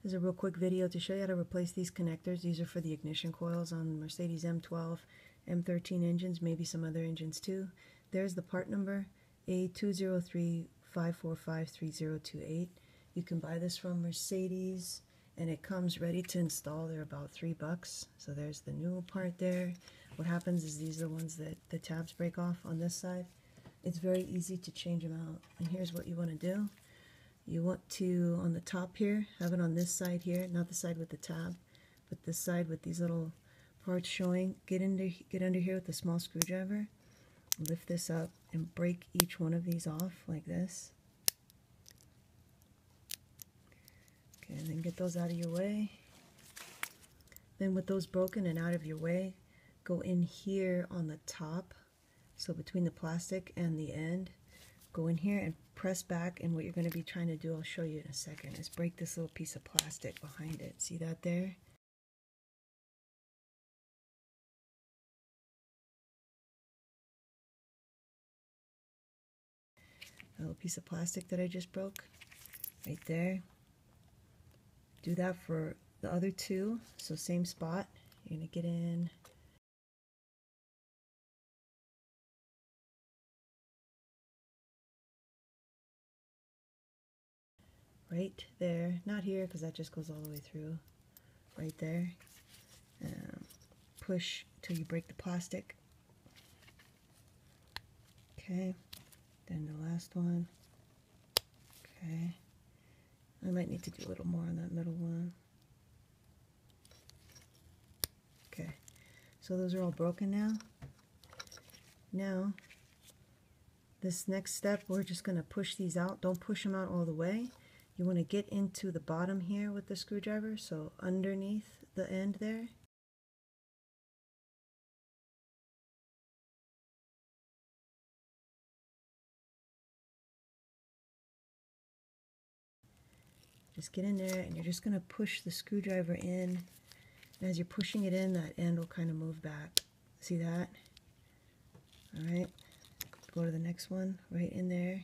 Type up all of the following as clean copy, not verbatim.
This is a real quick video to show you how to replace these connectors. These are for the ignition coils on Mercedes M12, M13 engines, maybe some other engines too. There's the part number, A203-545-3028. You can buy this from Mercedes and it comes ready to install. They're about $3. So there's the new part there. What happens is these are the ones that the tabs break off on this side. It's very easy to change them out. And here's what you want to do. You want to, on the top here, have it on this side here, not the side with the tab, but this side with these little parts showing. Get under here with a small screwdriver, lift this up, and break each one of these off like this. Okay, and then get those out of your way. Then with those broken and out of your way, go in here on the top, so between the plastic and the end. Go in here and press back, and what you're going to be trying to do, I'll show you in a second, is break this little piece of plastic behind it. See that there? A little piece of plastic that I just broke right there. Do that for the other two, so same spot. You're going to get in right there, not here because that just goes all the way through, right there. Push till you break the plastic. Okay, then the last one. Okay, I might need to do a little more on that middle one. Okay, so those are all broken now. Now, this next step, we're just going to push these out. Don't push them out all the way. You want to get into the bottom here with the screwdriver, so underneath the end there. Just get in there, and you're just going to push the screwdriver in. And as you're pushing it in, that end will kind of move back. See that? All right. Go to the next one, right in there.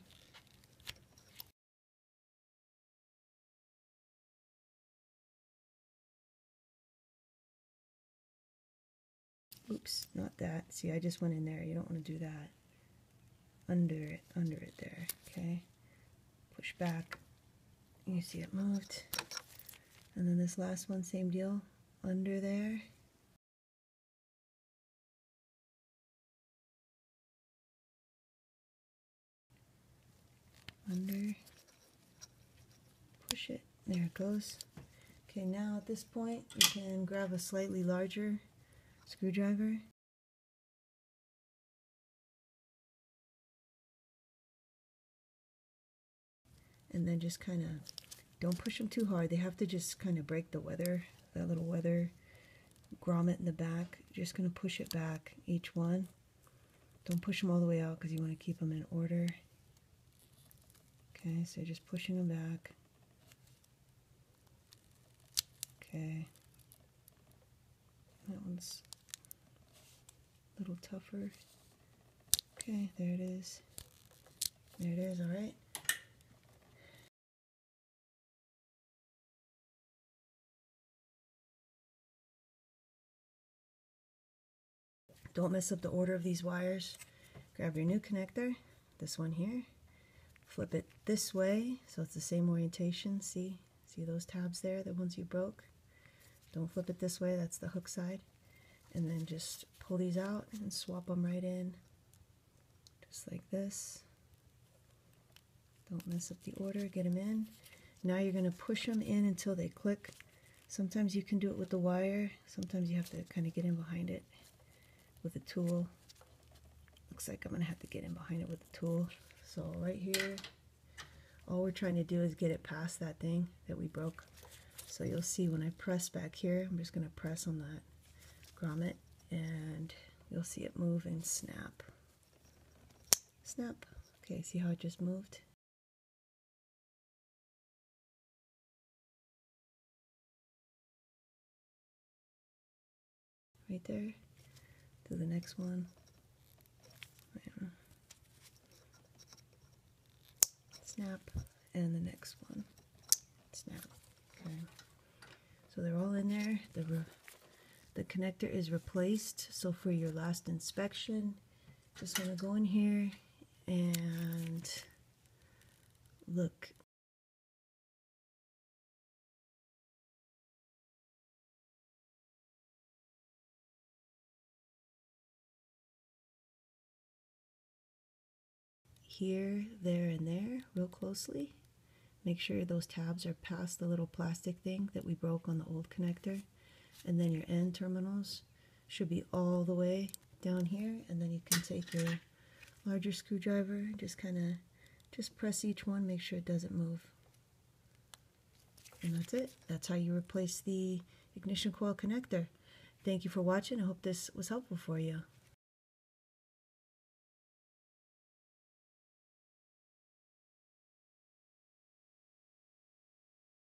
Oops, not that. See, I just went in there. You don't want to do that. Under it there. Okay. Push back. You see it moved. And then this last one, same deal. Under there. Under. Push it. There it goes. Okay, now at this point, you can grab a slightly larger screwdriver. And then just kind of, don't push them too hard. They have to just kind of break the weather, that little weather grommet in the back. You're just going to push it back, each one. Don't push them all the way out because you want to keep them in order. Okay, so just pushing them back. Okay. That one's a little tougher. Okay, there it is. There it is, all right. Don't mess up the order of these wires. Grab your new connector, this one here. Flip it this way, so it's the same orientation. See those tabs there, the ones you broke? Don't flip it this way, that's the hook side. And then just pull these out and swap them right in, just like this. Don't mess up the order, get them in. Now you're going to push them in until they click. Sometimes you can do it with the wire, sometimes you have to kind of get in behind it with a tool. Looks like I'm going to have to get in behind it with the tool. So right here, all we're trying to do is get it past that thing that we broke. So you'll see when I press back here, I'm just going to press on that grommet and you'll see it move and snap. Snap. Okay, see how it just moved? Right there. To the next one. Snap. And the next one. Snap. Okay. So they're all in there. The connector is replaced. So for your last inspection, just want to go in here and look. Here, there, and there real closely. Make sure those tabs are past the little plastic thing that we broke on the old connector. And then your end terminals should be all the way down here. And then you can take your larger screwdriver, just press each one, make sure it doesn't move. And that's it. That's how you replace the ignition coil connector. Thank you for watching. I hope this was helpful for you.